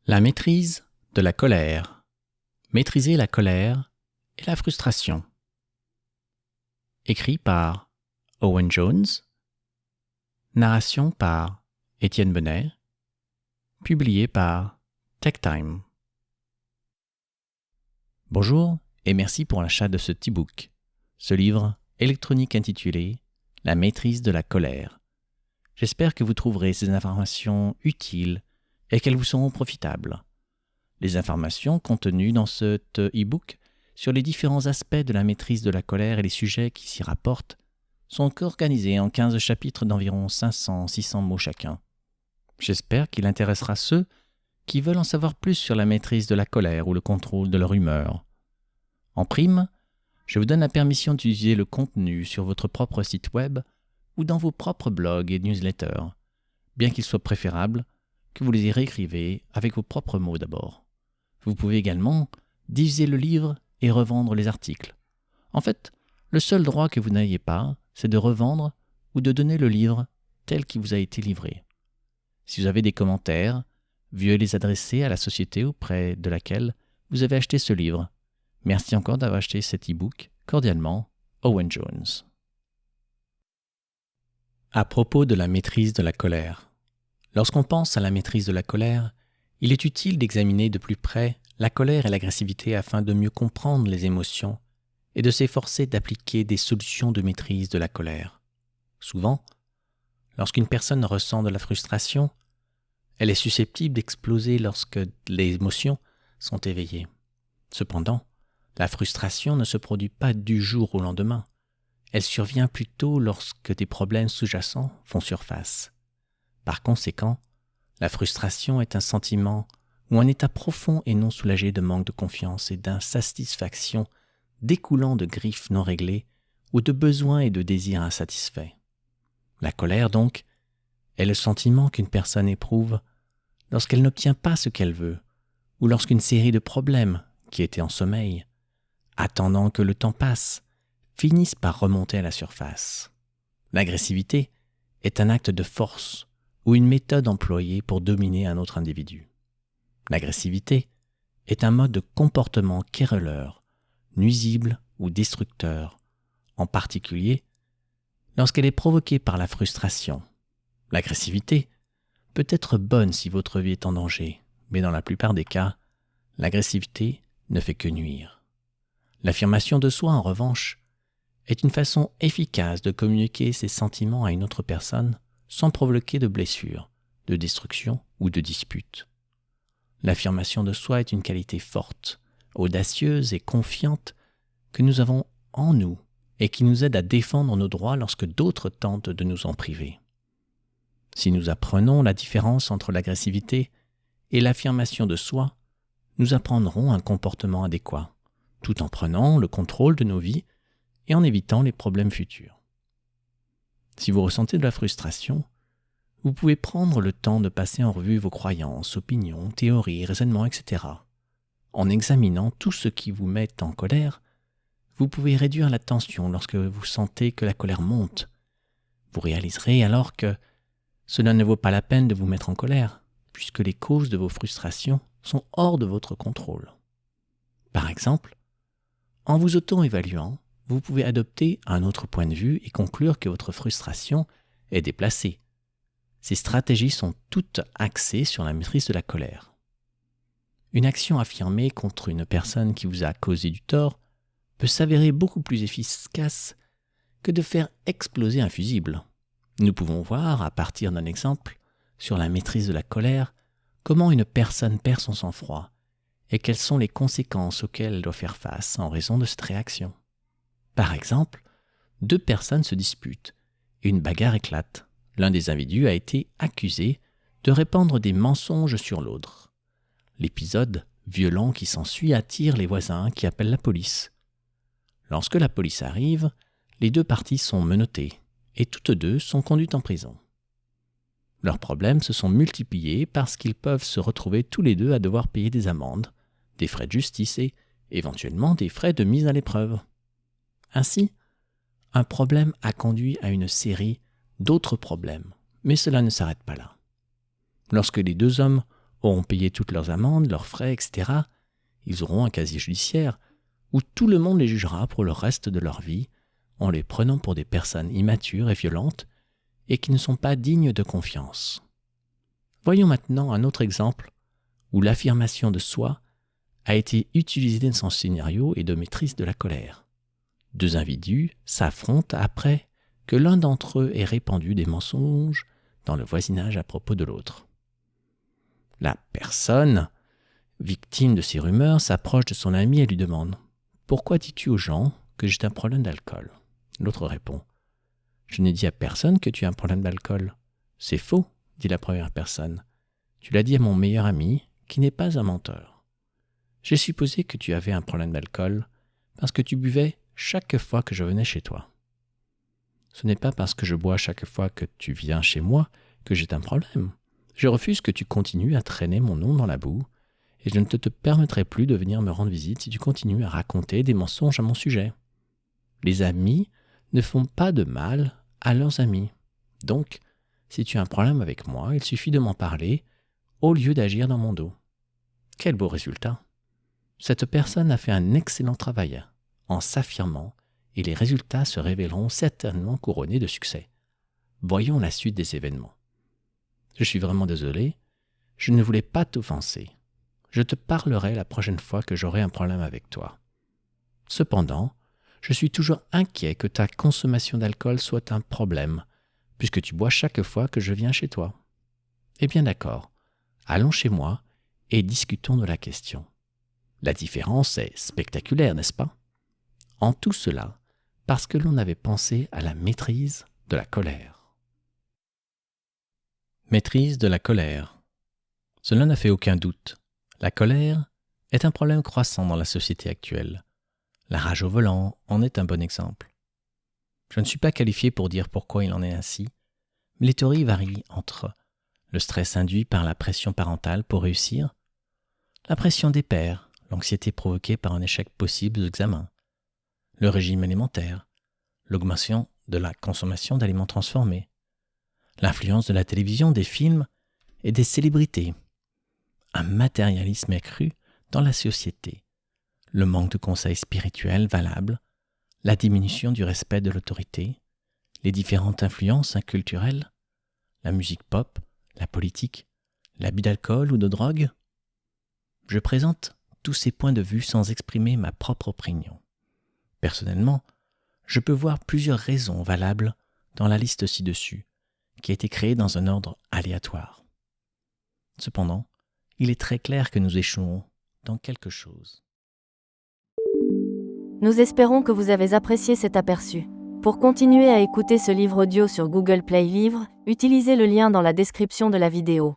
La maîtrise de la colère. Maîtriser la colère et la frustration. Écrit par Owen Jones. Narration par Étienne Benet. Publié par TechTime. Bonjour et merci pour l'achat de ce e-book, ce livre électronique intitulé « La maîtrise de la colère ». J'espère que vous trouverez ces informations utiles et qu'elles vous seront profitables. Les informations contenues dans cet e-book sur les différents aspects de la maîtrise de la colère et les sujets qui s'y rapportent sont organisés en 15 chapitres d'environ 500-600 mots chacun. J'espère qu'il intéressera ceux qui veulent en savoir plus sur la maîtrise de la colère ou le contrôle de leur humeur. En prime, je vous donne la permission d'utiliser le contenu sur votre propre site web ou dans vos propres blogs et newsletters, bien qu'il soit préférable que vous les y réécrivez avec vos propres mots d'abord. Vous pouvez également diffuser le livre et revendre les articles. En fait, le seul droit que vous n'ayez pas, c'est de revendre ou de donner le livre tel qu'il vous a été livré. Si vous avez des commentaires, veuillez les adresser à la société auprès de laquelle vous avez acheté ce livre. Merci encore d'avoir acheté cet e-book. Cordialement, Owen Jones. À propos de la maîtrise de la colère. Lorsqu'on pense à la maîtrise de la colère, il est utile d'examiner de plus près la colère et l'agressivité afin de mieux comprendre les émotions et de s'efforcer d'appliquer des solutions de maîtrise de la colère. Souvent, lorsqu'une personne ressent de la frustration, elle est susceptible d'exploser lorsque les émotions sont éveillées. Cependant, la frustration ne se produit pas du jour au lendemain. Elle survient plutôt lorsque des problèmes sous-jacents font surface. Par conséquent, la frustration est un sentiment ou un état profond et non soulagé de manque de confiance et d'insatisfaction découlant de griefs non réglés ou de besoins et de désirs insatisfaits. La colère, donc, est le sentiment qu'une personne éprouve lorsqu'elle n'obtient pas ce qu'elle veut ou lorsqu'une série de problèmes qui étaient en sommeil, attendant que le temps passe, finissent par remonter à la surface. L'agressivité est un acte de force ou une méthode employée pour dominer un autre individu. L'agressivité est un mode de comportement querelleur, nuisible ou destructeur, en particulier lorsqu'elle est provoquée par la frustration. L'agressivité peut être bonne si votre vie est en danger, mais dans la plupart des cas, l'agressivité ne fait que nuire. L'affirmation de soi, en revanche, est une façon efficace de communiquer ses sentiments à une autre personne sans provoquer de blessures, de destruction ou de disputes. L'affirmation de soi est une qualité forte, audacieuse et confiante que nous avons en nous et qui nous aide à défendre nos droits lorsque d'autres tentent de nous en priver. Si nous apprenons la différence entre l'agressivité et l'affirmation de soi, nous apprendrons un comportement adéquat, tout en prenant le contrôle de nos vies et en évitant les problèmes futurs. Si vous ressentez de la frustration, vous pouvez prendre le temps de passer en revue vos croyances, opinions, théories, raisonnements, etc. En examinant tout ce qui vous met en colère, vous pouvez réduire la tension lorsque vous sentez que la colère monte. Vous réaliserez alors que cela ne vaut pas la peine de vous mettre en colère, puisque les causes de vos frustrations sont hors de votre contrôle. Par exemple, en vous auto-évaluant, vous pouvez adopter un autre point de vue et conclure que votre frustration est déplacée. Ces stratégies sont toutes axées sur la maîtrise de la colère. Une action affirmée contre une personne qui vous a causé du tort peut s'avérer beaucoup plus efficace que de faire exploser un fusible. Nous pouvons voir, à partir d'un exemple sur la maîtrise de la colère, comment une personne perd son sang-froid et quelles sont les conséquences auxquelles elle doit faire face en raison de cette réaction. Par exemple, 2 personnes se disputent et une bagarre éclate. L'un des individus a été accusé de répandre des mensonges sur l'autre. L'épisode violent qui s'ensuit attire les voisins qui appellent la police. Lorsque la police arrive, les 2 parties sont menottées et toutes 2 sont conduites en prison. Leurs problèmes se sont multipliés parce qu'ils peuvent se retrouver tous les 2 à devoir payer des amendes, des frais de justice et, éventuellement, des frais de mise à l'épreuve. Ainsi, un problème a conduit à une série d'autres problèmes, mais cela ne s'arrête pas là. Lorsque les 2 hommes auront payé toutes leurs amendes, leurs frais, etc. Ils auront un casier judiciaire où tout le monde les jugera pour le reste de leur vie en les prenant pour des personnes immatures et violentes et qui ne sont pas dignes de confiance. Voyons maintenant un autre exemple où l'affirmation de soi a été utilisée dans son scénario et de maîtrise de la colère. Deux individus s'affrontent après que l'un d'entre eux ait répandu des mensonges dans le voisinage à propos de l'autre. La personne, victime de ces rumeurs, s'approche de son ami et lui demande « Pourquoi dis-tu aux gens que j'ai un problème d'alcool ?» L'autre répond « Je n'ai dit à personne que tu as un problème d'alcool. »« C'est faux, » dit la première personne. « Tu l'as dit à mon meilleur ami, qui n'est pas un menteur. J'ai supposé que tu avais un problème d'alcool parce que tu buvais chaque fois que je venais chez toi. Ce n'est pas parce que je bois chaque fois que tu viens chez moi que j'ai un problème. Je refuse que tu continues à traîner mon nom dans la boue et je ne te permettrai plus de venir me rendre visite si tu continues à raconter des mensonges à mon sujet. Les amis ne font pas de mal à leurs amis. Donc, si tu as un problème avec moi, il suffit de m'en parler au lieu d'agir dans mon dos. » Quel beau résultat! Cette personne a fait un excellent travail en s'affirmant et les résultats se révéleront certainement couronnés de succès. Voyons la suite des événements. Je suis vraiment désolé, je ne voulais pas t'offenser. Je te parlerai la prochaine fois que j'aurai un problème avec toi. Cependant, je suis toujours inquiet que ta consommation d'alcool soit un problème, puisque tu bois chaque fois que je viens chez toi. Eh bien d'accord, allons chez moi et discutons de la question. La différence est spectaculaire, n'est-ce pas? En tout cela, parce que l'on avait pensé à la maîtrise de la colère. Maîtrise de la colère. Cela n'a fait aucun doute. La colère est un problème croissant dans la société actuelle. La rage au volant en est un bon exemple. Je ne suis pas qualifié pour dire pourquoi il en est ainsi, mais les théories varient entre le stress induit par la pression parentale pour réussir, la pression des pairs, l'anxiété provoquée par un échec possible aux examens, le régime alimentaire, l'augmentation de la consommation d'aliments transformés, l'influence de la télévision, des films et des célébrités, un matérialisme accru dans la société, le manque de conseils spirituels valables, la diminution du respect de l'autorité, les différentes influences culturelles, la musique pop, la politique, l'abus d'alcool ou de drogue. Je présente tous ces points de vue sans exprimer ma propre opinion. Personnellement, je peux voir plusieurs raisons valables dans la liste ci-dessus, qui a été créée dans un ordre aléatoire. Cependant, il est très clair que nous échouons dans quelque chose. Nous espérons que vous avez apprécié cet aperçu. Pour continuer à écouter ce livre audio sur Google Play Livres, utilisez le lien dans la description de la vidéo.